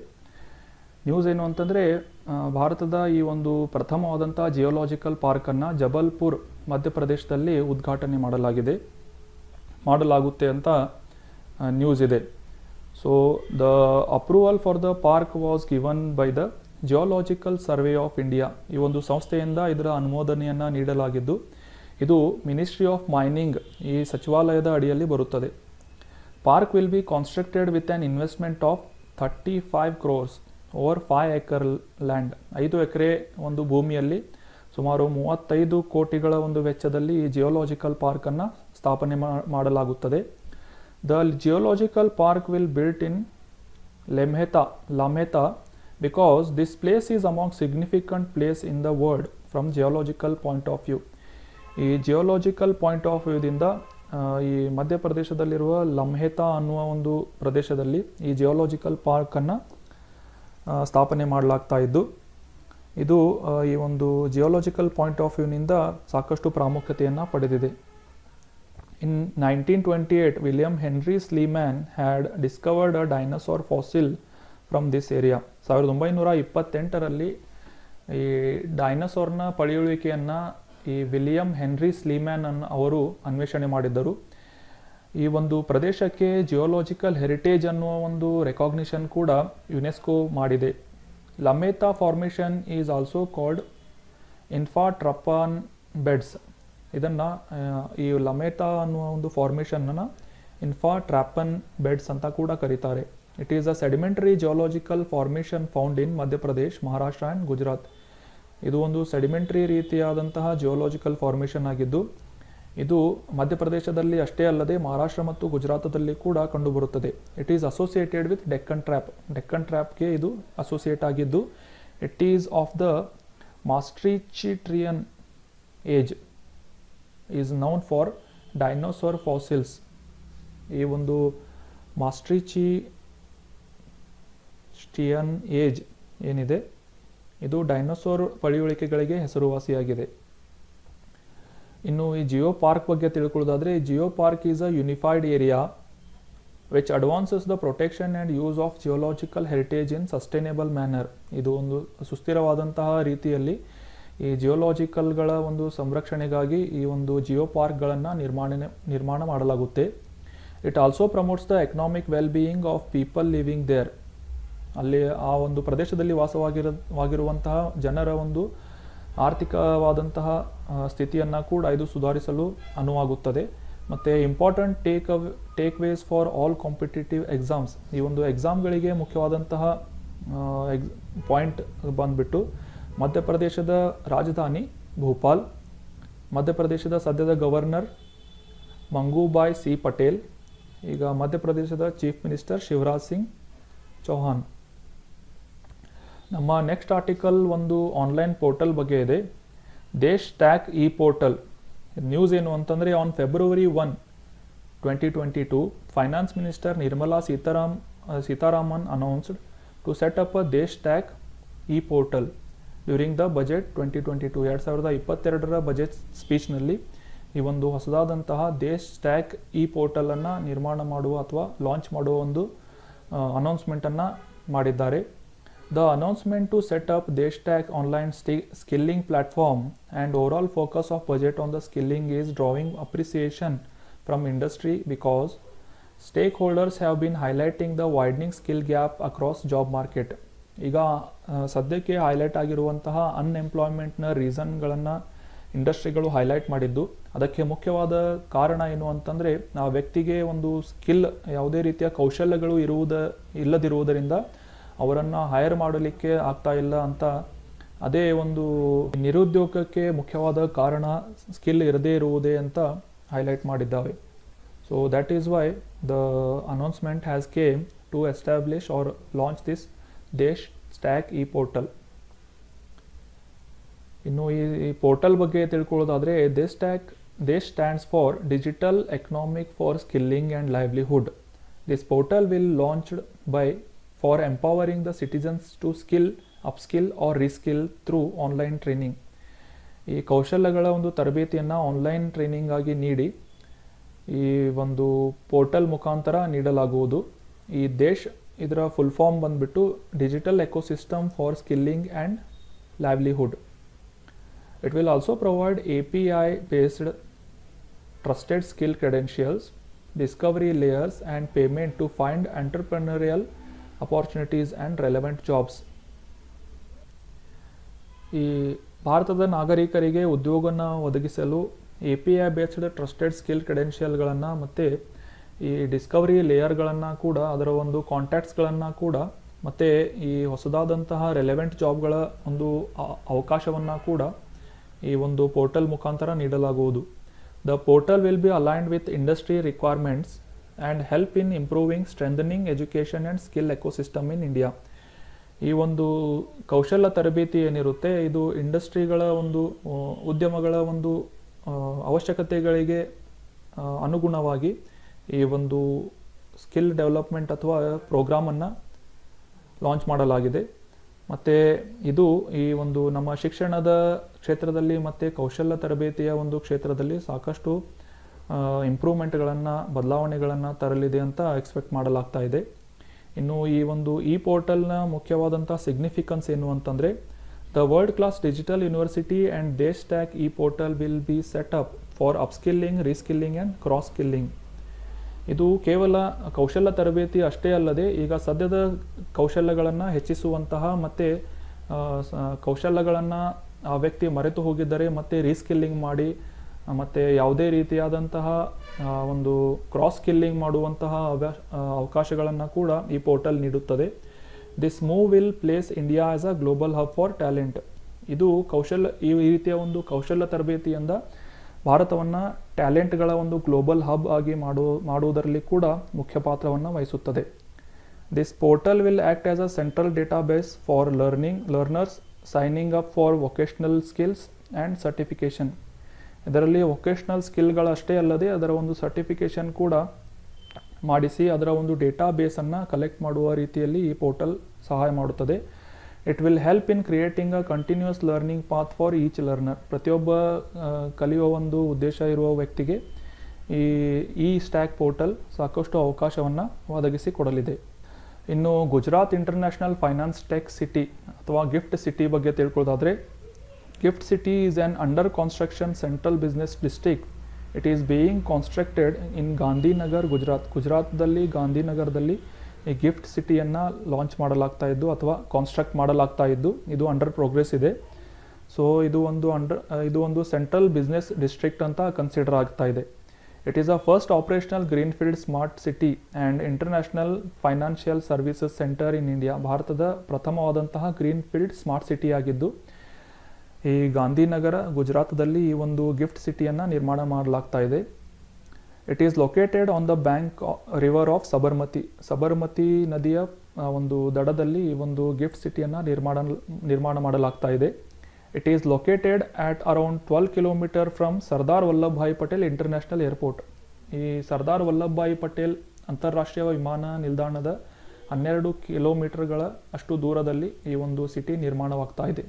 ನ್ಯೂಸ್ ಏನು ಅಂತಂದರೆ ಭಾರತದ ಈ ಒಂದು ಪ್ರಥಮವಾದಂಥ ಜಿಯೋಲಾಜಿಕಲ್ ಪಾರ್ಕನ್ನು ಜಬಲ್ಪುರ್ ಮಧ್ಯಪ್ರದೇಶದಲ್ಲಿ ಉದ್ಘಾಟನೆ ಮಾಡಲಾಗುತ್ತೆ ಅಂತ ನ್ಯೂಸ್ ಇದೆ. So the approval for the park was given by the geological survey of India. ಈ ಒಂದು ಸಂಸ್ಥೆಯಿಂದ ಇದರ ಅನುಮೋದನೆಯನ್ನು ನೀಡಲಾಗಿದ್ದು ಇದು ಮಿನಿಸ್ಟ್ರಿ ಆಫ್ ಮೈನಿಂಗ್ ಈ ಸಚಿವಾಲಯದ ಅಡಿಯಲ್ಲಿ ಬರುತ್ತದೆ. Park will be constructed with an investment of 35 crores over 5 acre land. 5 ಎಕರೆ ಒಂದು ಭೂಮಿಯಲ್ಲಿ ಸುಮಾರು 35 ಕೋಟಿಗಳ ಒಂದು ವೆಚ್ಚದಲ್ಲಿ ಈ ಜಿಯೋಲಾಜಿಕಲ್ ಪಾರ್ಕನ್ನು ಸ್ಥಾಪನೆ ಮಾಡಲಾಗುತ್ತದೆ. The geological park will built in Lameta because this place is among significant place in the world from geological point of view. ಈ ಜಿಯೋಲಾಜಿಕಲ್ ಪಾಯಿಂಟ್ ಆಫ್ ವ್ಯೂದಿಂದ ಈ ಮಧ್ಯಪ್ರದೇಶದಲ್ಲಿರುವ ಲಮ್ಹೇತಾ ಅನ್ನುವ ಒಂದು ಪ್ರದೇಶದಲ್ಲಿ ಈ ಜಿಯೋಲಾಜಿಕಲ್ ಪಾರ್ಕನ್ನು ಸ್ಥಾಪನೆ ಮಾಡಲಾಗ್ತಾ ಇದ್ದು ಇದು ಈ ಒಂದು ಜಿಯೋಲಾಜಿಕಲ್ ಪಾಯಿಂಟ್ ಆಫ್ ವ್ಯೂನಿಂದ ಸಾಕಷ್ಟು ಪ್ರಾಮುಖ್ಯತೆಯನ್ನು ಪಡೆದಿದೆ. In 1928 William Henry Sleeman had discovered a dinosaur fossil from this area. 1928ರಲ್ಲಿ ಈ ಡೈನೋಸಾರ್ನ ಪಳೆಯುಳಿಕೆಯನ್ನು ಈ ವಿಲಿಯಂ ಹೆನ್ರಿ ಸ್ಲೀಮ್ಯಾನ್ ಅವರು ಅನ್ವೇಷಣೆ ಮಾಡಿದ್ದರು. ಈ ಒಂದು ಪ್ರದೇಶಕ್ಕೆ ಜಿಯೋಲಾಜಿಕಲ್ ಹೆರಿಟೇಜ್ ಅನ್ನುವ ಒಂದು ರೆಕಾಗ್ನಿಷನ್ ಕೂಡ ಯುನೆಸ್ಕೋ ಮಾಡಿದೆ. Lameta formation is also called infratrappean beds. ಇದನ್ನು ಈ ಲಮೇತಾ ಅನ್ನುವ ಒಂದು ಫಾರ್ಮೇಷನ್ನ ಇನ್ಫಾಟ್ರಾಪನ್ ಬೆಡ್ಸ್ ಅಂತ ಕೂಡ ಕರೀತಾರೆ. It is a sedimentary geological formation found in Madhya Pradesh, Maharashtra and Gujarat. ಇದು ಒಂದು ಸೆಡಿಮೆಂಟರಿ ರೀತಿಯಾದಂತಹ ಜಿಯೋಲಾಜಿಕಲ್ ಫಾರ್ಮೇಷನ್ ಆಗಿದ್ದು ಇದು ಮಧ್ಯಪ್ರದೇಶದಲ್ಲಿ ಅಷ್ಟೇ ಅಲ್ಲದೆ ಮಹಾರಾಷ್ಟ್ರ ಮತ್ತು ಗುಜರಾತದಲ್ಲಿ ಕೂಡ ಕಂಡುಬರುತ್ತದೆ. It is associated with Deccan trap. Deccan ಟ್ರ್ಯಾಪ್ಗೆ ಇದು ಅಸೋಸಿಯೇಟ್ ಆಗಿದ್ದು it is of the Maastrichtian age is known for dinosaur fossils. ಈ ಒಂದು ಮಾಸ್ಟ್ರಿಚಿಟಿಯನ್ ಏಜ್ ಏನಿದೆ ಇದು ಡೈನೋಸಾರ್ ಪಳೆಯುಳಿಕೆಗಳಿಗೆ ಹೆಸರುವಾಸಿಯಾಗಿದೆ. ಇನ್ನು ಈ ಜಿಯೋ ಪಾರ್ಕ್ ಬಗ್ಗೆ ತಿಳ್ಕೊಳ್ಳೋದಾದರೆ, geo park is a unified area which advances the protection and use of geological heritage in sustainable manner. ಇದು ಒಂದು ಸುಸ್ಥಿರವಾದಂತಹ ರೀತಿಯಲ್ಲಿ ಈ ಜಿಯೋಲಾಜಿಕಲ್ಗಳ ಒಂದು ಸಂರಕ್ಷಣೆಗಾಗಿ ಈ ಒಂದು ಜಿಯೋ ಪಾರ್ಕ್ಗಳನ್ನು ನಿರ್ಮಾಣ ಮಾಡಲಾಗುತ್ತೆ. It also promotes the economic well being of people living there. ಅಲ್ಲಿ ಆ ಒಂದು ಪ್ರದೇಶದಲ್ಲಿ ವಾಸವಾಗಿರುವಂತಹ ಜನರ ಒಂದು ಆರ್ಥಿಕವಾದಂತಹ ಸ್ಥಿತಿಯನ್ನು ಕೂಡ ಇದು ಸುಧಾರಿಸಲು ಅನುವಾಗುತ್ತದೆ. ಮತ್ತು important takeaways for all competitive exams. ಈ ಒಂದು ಎಕ್ಸಾಮ್ಗಳಿಗೆ ಮುಖ್ಯವಾದಂತಹ ಪಾಯಿಂಟ್ ಬಂದ್ಬಿಟ್ಟು ಮಧ್ಯಪ್ರದೇಶದ ರಾಜಧಾನಿ ಭೋಪಾಲ್, ಮಧ್ಯಪ್ರದೇಶದ ಸದ್ಯದ ಗವರ್ನರ್ ಮಂಗೂಬಾಯ್ ಸಿ ಪಟೇಲ್, ಈಗ ಮಧ್ಯಪ್ರದೇಶದ ಚೀಫ್ ಮಿನಿಸ್ಟರ್ ಶಿವರಾಜ್ ಸಿಂಗ್ ಚೌಹಾನ್. ನಮ್ಮ ನೆಕ್ಸ್ಟ್ ಆರ್ಟಿಕಲ್ ಒಂದು ಆನ್ಲೈನ್ ಪೋರ್ಟಲ್ ಬಗ್ಗೆ ಇದೆ, DESH stack e portal. News ಏನು ಅಂತಂದರೆ, on February 1, 2022 finance minister Nirmala Sitharaman announced to set up a DESH stack e portal during the budget 2022. 2022ರ ಬಜೆಟ್ ಸ್ಪೀಚ್ನಲ್ಲಿ ಈ ಒಂದು ಹೊಸದಾದಂತಹ ದೇಶ್ ಟ್ಯಾಕ್ ಇ ಪೋರ್ಟಲನ್ನು ನಿರ್ಮಾಣ ಮಾಡುವ ಅಥವಾ ಲಾಂಚ್ ಮಾಡುವ ಒಂದು ಅನೌನ್ಸ್ಮೆಂಟನ್ನು ಮಾಡಿದ್ದಾರೆ. The announcement to set up DeshTack online skilling platform and overall focus of budget on the skilling is drawing appreciation from industry because stakeholders have been highlighting the widening skill gap across job market. ಈಗ ಸದ್ಯಕ್ಕೆ ಹೈಲೈಟ್ ಆಗಿರುವಂತಹ ಅನ್ಎಂಪ್ಲಾಯ್ಮೆಂಟ್ನ ರೀಸನ್ಗಳನ್ನು ಇಂಡಸ್ಟ್ರಿಗಳು ಹೈಲೈಟ್ ಮಾಡಿದ್ದು, ಅದಕ್ಕೆ ಮುಖ್ಯವಾದ ಕಾರಣ ಏನು ಅಂತಂದರೆ ಆ ವ್ಯಕ್ತಿಗೆ ಒಂದು ಸ್ಕಿಲ್, ಯಾವುದೇ ರೀತಿಯ ಕೌಶಲ್ಯಗಳು ಇಲ್ಲದಿರುವುದರಿಂದ ಅವರನ್ನು ಹೈರ್ ಮಾಡಲಿಕ್ಕೆ ಆಗ್ತಾ ಇಲ್ಲ ಅಂತ. ಅದೇ ಒಂದು ನಿರುದ್ಯೋಗಕ್ಕೆ ಮುಖ್ಯವಾದ ಕಾರಣ ಸ್ಕಿಲ್ ಇರದೇ ಇರುವುದೇ ಅಂತ ಹೈಲೈಟ್ ಮಾಡಿದ್ದಾವೆ. So that is why the announcement has came to establish or launch this DESH stack e portal. ಇನ್ನು ಈ ಪೋರ್ಟಲ್ ಬಗ್ಗೆ ತಿಳ್ಕೊಳ್ಳೋದಾದರೆ, DESH stands for digital economic for skilling and livelihood. This portal will launched by for empowering the citizens to upskill or reskill through online training. ಈ ಕೌಶಲ್ಯಗಳ ಒಂದು ತರಬೇತಿಯನ್ನು ಆನ್ಲೈನ್ ಟ್ರೈನಿಂಗ್ ಆಗಿ ನೀಡಿ ಈ ಒಂದು ಪೋರ್ಟಲ್ ಮುಖಾಂತರ ನೀಡಲಾಗುವುದು. ಈ ದೇಶ್ ಇದರ ಫುಲ್ ಫಾರ್ಮ್ ಬಂದ್ಬಿಟ್ಟು digital ecosystem for skilling and livelihood. It will also provide API based trusted skill credentials, discovery layers and payment to find entrepreneurial opportunities and relevant jobs. ಈ ಭಾರತದ ನಾಗರಿಕರಿಗೆ ಉದ್ಯೋಗನ ಒದಗಿಸಲು API ಬೇಸ್ಡ್ ಟ್ರಸ್ಟೆಡ್ ಸ್ಕಿಲ್ ಕ್ರೆಡೆನ್ಷಿಯಲ್ಗಳನ್ನು ಮತ್ತು ಈ ಡಿಸ್ಕವರಿ ಲೇಯರ್ಗಳನ್ನು ಕೂಡ, ಅದರ ಒಂದು ಕಾಂಟ್ಯಾಕ್ಟ್ಸ್ಗಳನ್ನು ಕೂಡ, ಮತ್ತು ಈ ಹೊಸದಾದಂತಹ ರೆಲೆವೆಂಟ್ ಜಾಬ್ಗಳ ಒಂದು ಅವಕಾಶವನ್ನು ಕೂಡ ಈ ಒಂದು ಪೋರ್ಟಲ್ ಮುಖಾಂತರ ನೀಡಲಾಗುವುದು. The portal will B aligned with industry requirements and help in improving strengthening education and skill ecosystem in India. ಈ ಒಂದು ಕೌಶಲ್ಯ ತರಬೇತಿ ಏನಿರುತ್ತೆ ಇದು ಇಂಡಸ್ಟ್ರಿಗಳ ಒಂದು ಉದ್ಯಮಗಳ ಒಂದು ಅವಶ್ಯಕತೆಗಳಿಗೆ ಅನುಗುಣವಾಗಿ ಈ ಒಂದು ಸ್ಕಿಲ್ ಡೆವಲಪ್ಮೆಂಟ್ ಅಥವಾ ಪ್ರೋಗ್ರಾಮನ್ನು ಲಾಂಚ್ ಮಾಡಲಾಗಿದೆ. ಮತ್ತು ಇದು ಈ ಒಂದು ನಮ್ಮ ಶಿಕ್ಷಣದ ಕ್ಷೇತ್ರದಲ್ಲಿ ಮತ್ತು ಕೌಶಲ್ಯ ತರಬೇತಿಯ ಒಂದು ಕ್ಷೇತ್ರದಲ್ಲಿ ಸಾಕಷ್ಟು ಇಂಪ್ರೂವ್ಮೆಂಟ್ಗಳನ್ನು, ಬದಲಾವಣೆಗಳನ್ನು ತರಲಿದೆ ಅಂತ ಎಕ್ಸ್ಪೆಕ್ಟ್ ಮಾಡಲಾಗ್ತಾ ಇದೆ. ಇನ್ನು ಈ ಒಂದು ಈ ಪೋರ್ಟಲ್ನ ಮುಖ್ಯವಾದಂಥ ಸಿಗ್ನಿಫಿಕೆನ್ಸ್ ಏನು ಅಂತಂದರೆ, the world class digital university and DESH stack e portal will be set up for upskilling, reskilling and cross skilling. ಇದು ಕೇವಲ ಕೌಶಲ್ಯ ತರಬೇತಿ ಅಷ್ಟೇ ಅಲ್ಲದೆ ಈಗ ಸದ್ಯದ ಕೌಶಲ್ಯಗಳನ್ನು ಹೆಚ್ಚಿಸುವಂತಹ ಮತ್ತು ಕೌಶಲ್ಯಗಳನ್ನು ಆ ವ್ಯಕ್ತಿ ಮರೆತು ಹೋಗಿದ್ದರೆ ಮತ್ತು ರೀಸ್ಕಿಲ್ಲಿಂಗ್ ಮಾಡಿ ಮತ್ತು ಯಾವುದೇ ರೀತಿಯಾದಂತಹ ಒಂದು ಕ್ರಾಸ್ ಸ್ಕಿಲ್ಲಿಂಗ್ ಮಾಡುವಂತಹ ಅವಕಾಶಗಳನ್ನು ಕೂಡ ಈ ಪೋರ್ಟಲ್ ನೀಡುತ್ತದೆ. This move will place India as a global hub for talent. ಇದು ಈ ರೀತಿಯ ಒಂದು ಕೌಶಲ್ಯ ತರಬೇತಿಯಿಂದ ಭಾರತವನ್ನು ಟ್ಯಾಲೆಂಟ್ಗಳ ಒಂದು ಗ್ಲೋಬಲ್ ಹಬ್ ಆಗಿ ಮಾಡುವುದರಲ್ಲಿ ಕೂಡ ಮುಖ್ಯ ಪಾತ್ರವನ್ನು ವಹಿಸುತ್ತದೆ. This portal will act as a central database for learners signing up for vocational skills and certification. ಇದರಲ್ಲಿ ವೊಕೇಶ್ನಲ್ ಸ್ಕಿಲ್ಗಳಷ್ಟೇ ಅಲ್ಲದೆ ಅದರ ಒಂದು ಸರ್ಟಿಫಿಕೇಷನ್ ಕೂಡ ಮಾಡಿಸಿ ಅದರ ಒಂದು ಡೇಟಾ ಬೇಸನ್ನು ಕಲೆಕ್ಟ್ ಮಾಡುವ ರೀತಿಯಲ್ಲಿ ಈ ಪೋರ್ಟಲ್ ಸಹಾಯ ಮಾಡುತ್ತದೆ. It will help in creating a continuous learning path for each learner. ಪ್ರತಿಯೊಬ್ಬ ಕಲಿಯುವ ಒಂದು ಉದ್ದೇಶ ಇರುವ ವ್ಯಕ್ತಿಗೆ ಈ ಸ್ಟ್ಯಾಕ್ ಪೋರ್ಟಲ್ ಸಾಕಷ್ಟು ಅವಕಾಶವನ್ನು ಒದಗಿಸಿಕೊಡಲಿದೆ. ಇನ್ನು Gujarat international finance tech city ಅಥವಾ ಗಿಫ್ಟ್ ಸಿಟಿ ಬಗ್ಗೆ ತಿಳ್ಕೊಳ್ಳೋದಾದರೆ, GIFT city is an under construction central business district. It is being constructed in Gandhinagar, Gujarat. ಗುಜರಾತ್ದಲ್ಲಿ ಗಾಂಧಿನಗರದಲ್ಲಿ ಈ ಗಿಫ್ಟ್ ಸಿಟಿಯನ್ನು ಲಾಂಚ್ ಮಾಡಲಾಗ್ತಾ ಇದ್ದು ಅಥವಾ ಕಾನ್ಸ್ಟ್ರಕ್ಟ್ ಮಾಡಲಾಗ್ತಾ ಇದ್ದು ಇದು ಅಂಡರ್ ಪ್ರೋಗ್ರೆಸ್ ಇದೆ. ಸೊ ಇದು ಒಂದು ಸೆಂಟ್ರಲ್ ಬಿಸ್ನೆಸ್ ಡಿಸ್ಟ್ರಿಕ್ಟ್ ಅಂತ ಕನ್ಸಿಡರ್ ಆಗ್ತಾ ಇದೆ. It is a first operational greenfield smart city and international financial services centre in India. ಭಾರತದ ಪ್ರಥಮವಾದಂತಹ ಗ್ರೀನ್ಫೀಲ್ಡ್ ಸ್ಮಾರ್ಟ್ ಸಿಟಿ ಆಗಿದ್ದು ಈ ಗಾಂಧಿನಗರ ಗುಜರಾತ್ದಲ್ಲಿ ಈ ಒಂದು ಗಿಫ್ಟ್ ಸಿಟಿಯನ್ನು ನಿರ್ಮಾಣ ಮಾಡಲಾಗ್ತಾ ಇದೆ. It is located on the bank river of Sabarmati ನದಿಯ ಒಂದು ದಡದಲ್ಲಿ ಈ ಒಂದು ಗಿಫ್ಟ್ ಸಿಟಿಯನ್ನು ನಿರ್ಮಾಣ ಮಾಡಲಾಗ್ತಾ ಇದೆ. It is located at around 12 kilometre from Sardar Vallabhbhai Patel international airport. ಈ ಸರ್ದಾರ್ ವಲ್ಲಭಭಾಯಿ ಪಟೇಲ್ ಅಂತಾರಾಷ್ಟ್ರೀಯ ವಿಮಾನ ನಿಲ್ದಾಣದ 12 ಕಿಲೋಮೀಟರ್ಗಳ ಅಷ್ಟು ದೂರದಲ್ಲಿ ಈ ಒಂದು ಸಿಟಿ ನಿರ್ಮಾಣವಾಗ್ತಾ ಇದೆ.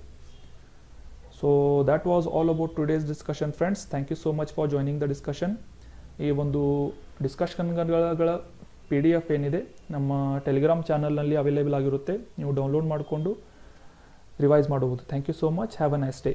So that was all about today's discussion, friends. Thank you so much for joining the discussion. ಈ ಒಂದು ಡಿಸ್ಕಷನ್ಗಳ PDF ಏನಿದೆ ನಮ್ಮ ಟೆಲಿಗ್ರಾಮ್ ಚಾನಲ್ನಲ್ಲಿ ಅವೈಲೇಬಲ್ ಆಗಿರುತ್ತೆ. ನೀವು ಡೌನ್ಲೋಡ್ ಮಾಡಿಕೊಂಡು ರಿವೈಸ್ ಮಾಡಬಹುದು. Thank you so much. Have a nice day.